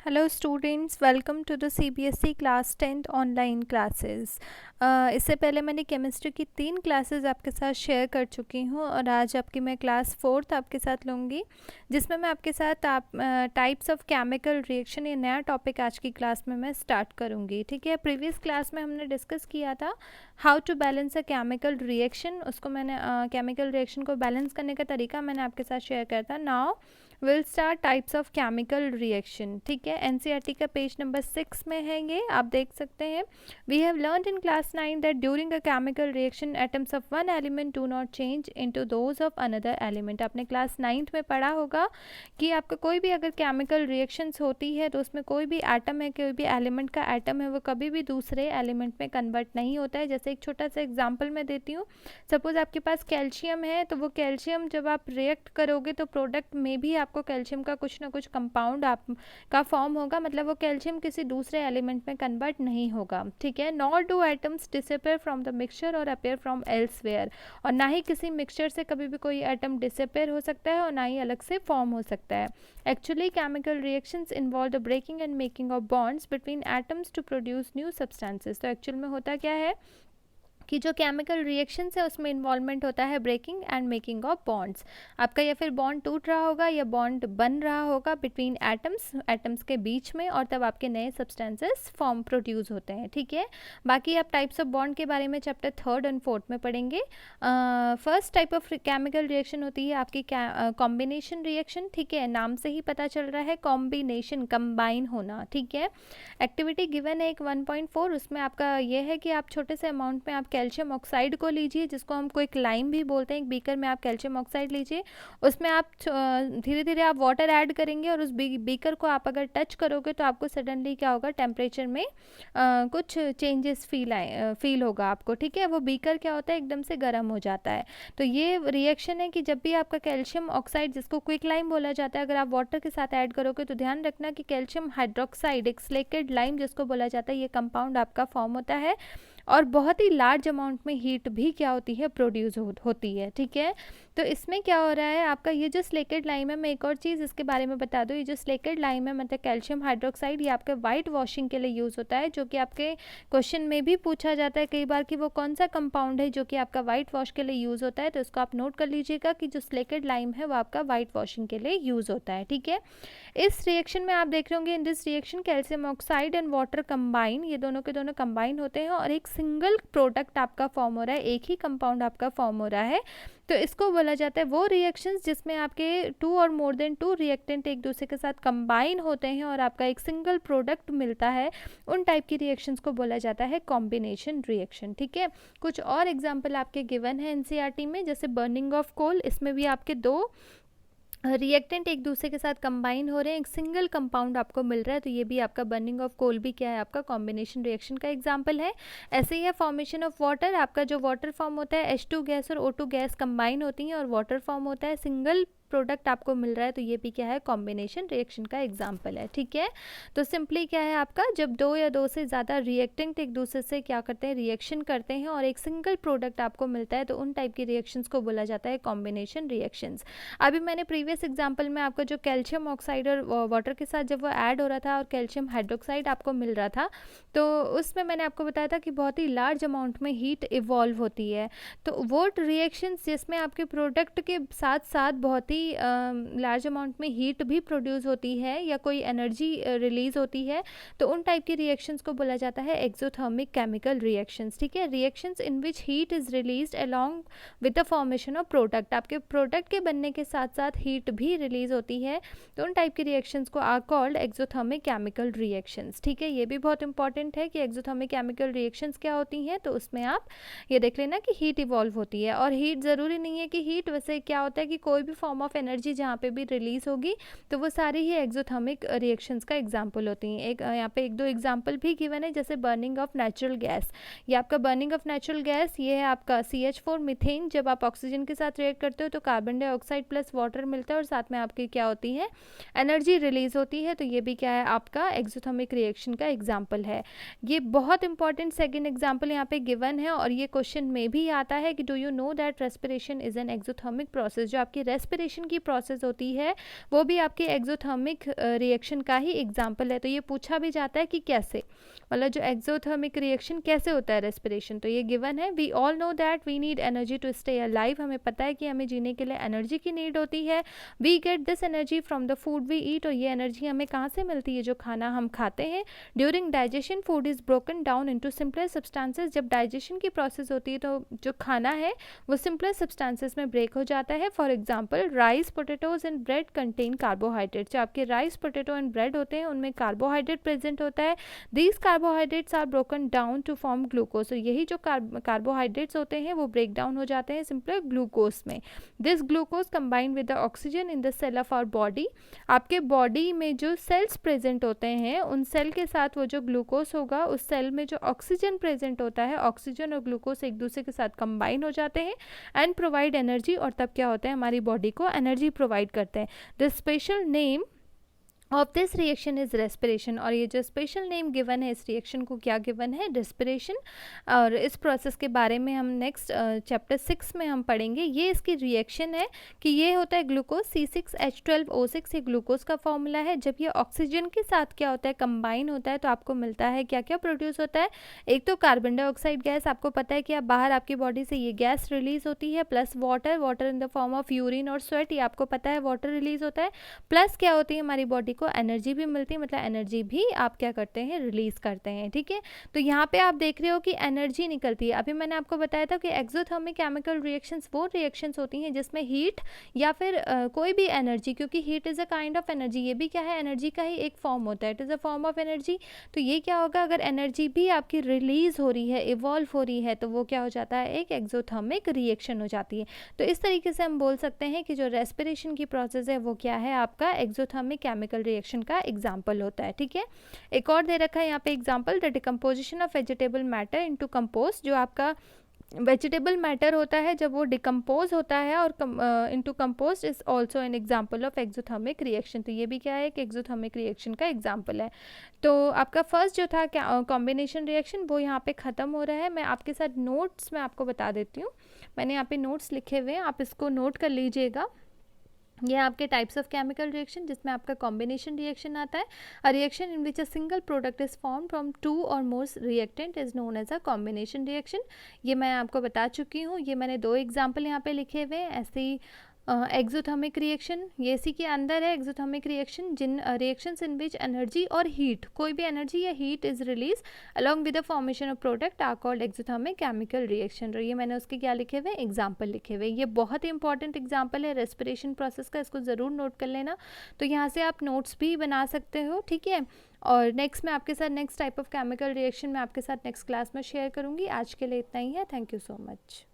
Hello students, welcome to the CBSE class 10th online classes. इससे पहले मैंने chemistry की 3 क्लासेस आपके साथ शेयर कर चुकी हूँ और आज आपकी मैं क्लास 4th आपके साथ लूँगी, जिसमें मैं आपके साथ टाइप्स ऑफ केमिकल रिएक्शन ये नया टॉपिक आज की क्लास में मैं स्टार्ट करूँगी। ठीक है, प्रीवियस क्लास में हमने डिस्कस किया था how to balance a chemical reaction. उसको मैंने केमिकल रिएक्शन को बैलेंस करने का तरीका मैंने आपके साथ शेयर किया था। Now will start types of chemical reaction. ठीक है, एनसीईआरटी का पेज नंबर 6 में है, ये आप देख सकते हैं। We have learned in class 9 that during a chemical reaction atoms of one element do not change into those of another element. आपने क्लास 9th में पढ़ा होगा कि आपका कोई भी अगर केमिकल रिएक्शंस होती है तो उसमें कोई भी एटम है, कोई भी एलिमेंट का एटम है, वो कभी भी दूसरे एलिमेंट में कन्वर्ट नहीं होता है। जैसे एक छोटा सा एग्जाम्पल मैं देती हूँ। सपोज आपके पास कैल्शियम है, तो वो कैल्शियम जब आप रिएक्ट करोगे तो प्रोडक्ट में भी आपको कैल्शियम का कुछ ना कुछ कंपाउंड का फॉर्म होगा, मतलब वो कैल्शियम किसी दूसरे एलिमेंट में कन्वर्ट नहीं होगा। ठीक है, not do atoms disappear from the mixture और अपियर फ्रॉम एल्सवेयर। और ना ही किसी मिक्सचर से कभी भी कोई एटम डिसअपियर हो सकता है और ना ही अलग से फॉर्म हो सकता है। Actually chemical reactions involve the breaking and making of bonds between atoms to produce new substances. तो एक्चुअल में होता क्या है कि जो केमिकल रिएक्शंस है उसमें इन्वॉल्वमेंट होता है breaking and making of bonds. आपका या फिर बॉन्ड टूट रहा होगा या बॉन्ड बन रहा होगा बिटवीन एटम्स के बीच में, और तब आपके नए सब्सटेंसेस फॉर्म प्रोड्यूस होते हैं। ठीक है, बाकी आप टाइप्स ऑफ बॉन्ड के बारे में चैप्टर 3rd और 4th में पढ़ेंगे। First type of chemical reaction होती है आपकी कॉम्बिनेशन रिएक्शन। ठीक है, नाम से ही पता चल रहा है कॉम्बिनेशन, कंबाइन होना। ठीक है, एक्टिविटी गिवन है एक 1.4, उसमें आपका ये है कि आप छोटे से अमाउंट में आप कैल्शियम ऑक्साइड को लीजिए, जिसको हम क्विक लाइम भी बोलते हैं। एक बीकर में आप कैल्शियम ऑक्साइड लीजिए, उसमें आप धीरे धीरे आप वाटर ऐड करेंगे और उस बीकर को आप अगर टच करोगे तो आपको सडनली क्या होगा, टेम्परेचर में कुछ चेंजेस फील होगा आपको। ठीक है, वो बीकर क्या होता है, एकदम से गर्म हो जाता है। तो ये रिएक्शन है कि जब भी आपका कैल्शियम ऑक्साइड, जिसको क्विक लाइम बोला जाता है, अगर आप वाटर के साथ ऐड करोगे तो ध्यान रखना कि कैल्शियम हाइड्रोक्साइड, एक स्लेकेड लाइम जिसको बोला जाता है, ये कंपाउंड आपका फॉर्म होता है और बहुत ही लार्ज अमाउंट में हीट भी क्या होती है, प्रोड्यूस होती है। ठीक है, तो इसमें क्या हो रहा है आपका, ये जो स्लेकेड लाइम है, मैं एक और चीज़ इसके बारे में बता दूँ। ये जो स्लेकेड लाइम है मतलब कैल्शियम हाइड्रोक्साइड, ये आपके वाइट वॉशिंग के लिए यूज़ होता है, जो कि आपके क्वेश्चन में भी पूछा जाता है कई बार कि वो कौन सा कंपाउंड है जो कि आपका वाइट वॉश के लिए यूज़ होता है। तो इसको आप नोट कर लीजिएगा कि जो स्लेकेड लाइम है वो आपका वाइट वॉशिंग के लिए यूज़ होता है। ठीक है, इस रिएक्शन में आप देख रहे होंगे, in this reaction calcium oxide and water combine, ये दोनों के दोनों कंबाइन होते हैं और एक सिंगल प्रोडक्ट आपका फॉर्म हो रहा है, एक ही कंपाउंड आपका फॉर्म हो रहा है। तो इसको बोला जाता है वो रिएक्शंस जिसमें आपके 2 और मोर देन 2 रिएक्टेंट एक दूसरे के साथ कंबाइन होते हैं और आपका एक सिंगल प्रोडक्ट मिलता है। उन टाइप की रिएक्शंस को बोला जाता है कॉम्बिनेशन रिएक्शन। ठीक है, कुछ और एग्जांपल आपके गिवन है एनसीईआरटी में, जैसे बर्निंग ऑफ कोल, इसमें भी आपके 2 रिएक्टेंट एक दूसरे के साथ कंबाइन हो रहे हैं, एक सिंगल कंपाउंड आपको मिल रहा है। तो ये भी आपका बर्निंग ऑफ कोल भी क्या है, आपका कॉम्बिनेशन रिएक्शन का एग्जांपल है। ऐसे ही है फॉर्मेशन ऑफ वाटर, आपका जो वाटर फॉर्म होता है, H2 गैस और O2 गैस कंबाइन होती हैं और वाटर फॉर्म होता है, सिंगल प्रोडक्ट आपको मिल रहा है। तो ये भी क्या है, कॉम्बिनेशन रिएक्शन का एग्जांपल है। ठीक है, तो सिंपली क्या है आपका, जब 2 या 2 से ज़्यादा रिएक्टेंट एक दूसरे से क्या करते हैं, रिएक्शन करते हैं और एक सिंगल प्रोडक्ट आपको मिलता है, तो उन टाइप की रिएक्शंस को बोला जाता है कॉम्बिनेशन रिएक्शंस। अभी मैंने प्रीवियस एग्जांपल में आपका जो कैल्शियम ऑक्साइड और वाटर के साथ जब वो ऐड हो रहा था और कैल्शियम हाइड्रोक्साइड आपको मिल रहा था, तो उसमें मैंने आपको बताया था कि बहुत ही लार्ज अमाउंट में हीट इवॉल्व होती है। तो वो रिएक्शंस जिसमें आपके प्रोडक्ट के साथ साथ बहुत ही लार्ज अमाउंट में हीट भी प्रोड्यूस होती है या कोई एनर्जी रिलीज होती है, तो उन टाइप की रिएक्शंस को बोला जाता है एक्सोथर्मिक केमिकल रिएक्शंस। ठीक है, reactions in which heat is released along with the formation of product, आपके प्रोडक्ट के बनने के साथ साथ हीट भी रिलीज होती है, तो उन टाइप की रिएक्शंस को are called exothermic chemical reactions. ठीक है, ये भी बहुत इंपॉर्टेंट है कि एक्सोथर्मिक केमिकल रिएक्शंस क्या होती हैं। तो उसमें आप ये देख लेना कि हीट इवॉल्व होती है, और हीट ज़रूरी नहीं है कि हीट, वैसे क्या होता है कि कोई भी फॉर्म ऑफ एनर्जी जहाँ पे भी रिलीज होगी तो वो सारी ही एक्सोथर्मिक रिएक्शंस का एग्जांपल होती हैं। एक यहाँ पे 1-2 एग्जांपल भी गिवन है, जैसे बर्निंग ऑफ नेचुरल गैस। ये आपका बर्निंग ऑफ नेचुरल गैस, ये है आपका CH4 मीथेन। जब आप ऑक्सीजन के साथ रिएक्ट करते हो तो कार्बन डाइऑक्साइड प्लस वाटर मिलता है और साथ में आपकी क्या होती है, एनर्जी रिलीज होती है। तो ये भी क्या है, आपका एक्सोथर्मिक रिएक्शन का एग्जाम्पल है। ये बहुत इंपॉर्टेंट सेकेंड एग्जाम्पल यहाँ पे गिवन है और ये क्वेश्चन में भी आता है कि do you know that respiration is an exothermic process. जो आपकी रेस्पिरेशन रेस्पिरेशन की प्रोसेस होती है वो भी आपके एक्सोथर्मिक रिएक्शन का ही एग्जाम्पल है। तो ये पूछा भी जाता है कि कैसे, मतलब जो एक्सोथर्मिक रिएक्शन कैसे होता है रेस्पिरेशन, तो ये गिवन है। We all know that we need energy to stay alive, हमें पता है कि हमें जीने के लिए एनर्जी की नीड होती है। We get this energy from the food we eat, और ये एनर्जी हमें कहाँ से मिलती है, जो खाना हम खाते हैं। During digestion food is broken down into simpler substances, जब डाइजेशन की प्रोसेस होती है तो जो खाना है वो सिंपलर सब्सटेंसेस में ब्रेक हो जाता है। For example rice, potatoes and bread contain carbohydrate, जो आपके राइस, पोटैटो एंड ब्रेड होते हैं उनमें कार्बोहाइड्रेट प्रेजेंट होता है। These carbohydrates are broken down to form glucose, तो यही जो कार्बोहाइड्रेट्स होते हैं वो ब्रेक डाउन हो जाते हैं सिंपलर ग्लूकोज में। This glucose combined with the oxygen in the cell of our body, आपके बॉडी में जो सेल्स प्रेजेंट होते हैं उन सेल के साथ वो जो ग्लूकोज होगा उस सेल में जो ऑक्सीजन प्रेजेंट होता है, ऑक्सीजन और ग्लूकोज एक दूसरे के साथ कंबाइन हो जाते हैं एंड प्रोवाइड एनर्जी, और तब क्या होता है हमारी बॉडी को एनर्जी प्रोवाइड करते हैं। The special name of this reaction is respiration, और ये जो स्पेशल नेम गिवन है इस रिएक्शन को क्या गिवन है, रेस्पिरेशन। और इस प्रोसेस के बारे में हम नेक्स्ट चैप्टर 6 में हम पढ़ेंगे। ये इसकी रिएक्शन है कि ये होता है ग्लूकोज C6H12O6, ये ग्लूकोज का फॉर्मूला है। जब ये ऑक्सीजन के साथ क्या होता है, कंबाइन होता है, तो आपको मिलता है क्या क्या प्रोड्यूस होता है, एक तो कार्बन डाइऑक्साइड गैस, आपको पता है कि आप बाहर आपकी बॉडी से ये गैस रिलीज होती है, plus water in the form of urine और स्वेट, ये आपको पता है वाटर रिलीज होता है, प्लस क्या होती है हमारी बॉडी को एनर्जी भी मिलती है, मतलब एनर्जी भी आप क्या करते हैं, रिलीज करते हैं। ठीक है, तो यहाँ पे आप देख रहे हो कि एनर्जी निकलती है। अभी मैंने आपको बताया था कि एक्सोथर्मिक केमिकल रिएक्शंस वो रिएक्शंस होती हैं जिसमें हीट या फिर कोई भी एनर्जी, क्योंकि heat is a kind of energy, ये भी क्या है, एनर्जी का ही एक फॉर्म होता है, it is a form of energy. तो ये क्या होगा, अगर एनर्जी भी आपकी रिलीज हो रही है, इवॉल्व हो रही है, तो वो क्या हो जाता है, एक एक्सोथर्मिक रिएक्शन हो जाती है। तो इस तरीके से हम बोल सकते हैं कि जो रेस्पिरेशन की प्रोसेस है वो क्या है, आपका एक्सोथर्मिक केमिकल रिएक्शन का एग्जाम्पल होता है। ठीक है, एक और दे रखा है यहाँ पे example, the decomposition of vegetable matter into compost, जो आपका वेजिटेबल मैटर होता है जब वो डिकम्पोज होता है और into compost is also an example of exothermic reaction. तो ये भी क्या है, एक एक्सोथर्मिक रिएक्शन का एग्जाम्पल है। तो आपका फर्स्ट जो था कॉम्बिनेशन रिएक्शन वो यहाँ पे ख़त्म हो रहा है। मैं आपके साथ नोट्स में आपको बता देती हूँ, मैंने यहाँ पे नोट्स लिखे हुए हैं, आप इसको नोट कर लीजिएगा। ये आपके टाइप्स ऑफ केमिकल रिएक्शन जिसमें आपका कॉम्बिनेशन रिएक्शन आता है। A reaction in which a single product is form from 2 or more reactant is known as a combination reaction. ये मैं आपको बता चुकी हूँ, ये मैंने 2 एग्जाम्पल यहाँ पे लिखे हुए हैं। ऐसे ही एक्सोथर्मिक रिएक्शन, ये इसी के अंदर है एक्सोथर्मिक रिएक्शन, जिन रिएक्शंस इन विच एनर्जी और हीट, कोई भी एनर्जी या heat is release along with the formation of product are called exothermic chemical reaction. और ये मैंने उसके क्या लिखे हुए, एग्जाम्पल लिखे हुए। ये बहुत ही इंपॉर्टेंट एग्जाम्पल है रेस्पिरेशन प्रोसेस का, इसको ज़रूर नोट कर लेना। तो यहाँ से आप नोट्स भी बना सकते हो। ठीक है, और नेक्स्ट मैं आपके साथ next type of chemical reaction मैं आपके साथ नेक्स्ट क्लास में शेयर करूँगी। आज के लिए इतना ही है, थैंक यू सो मच।